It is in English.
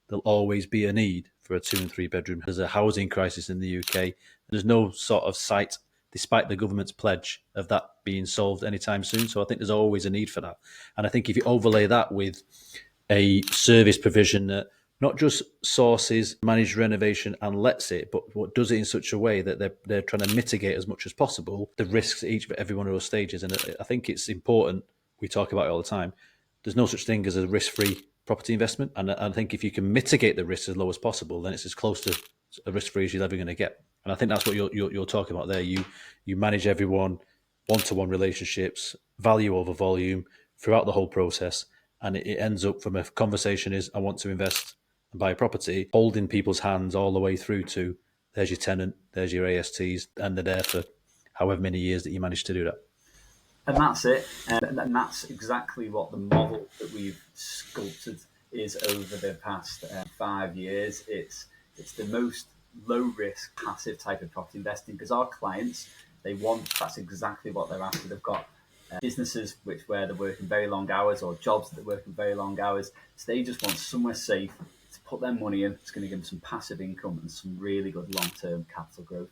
there'll always be a need for a 2 and 3 bedroom. There's a housing crisis in the UK. There's no sort of sight, despite the government's pledge, of that being solved anytime soon. So I think there's always a need for that. And I think if you overlay that with a service provision that not just sources managed renovation and lets it, but what does it in such a way that they're trying to mitigate as much as possible the risks at every one of those stages. And I think it's important. We talk about it all the time. There's no such thing as a risk-free property investment, and I think if you can mitigate the risks as low as possible, then it's as close to a risk-free as you're ever going to get. And I think that's what you're talking about there. You manage everyone, one-to-one relationships, value over volume throughout the whole process, and it ends up from a conversation is I want to invest and buy a property, holding people's hands all the way through to there's your tenant, there's your ASTs, and they're there for however many years that you manage to do that. And that's it. And that's exactly what the model that we've sculpted is over the past 5 years. It's the most low risk, passive type of property investing because our clients, that's exactly what they're after. They've got businesses where they're working very long hours or jobs that they're working very long hours. So they just want somewhere safe to put their money in. It's going to give them some passive income and some really good long-term capital growth.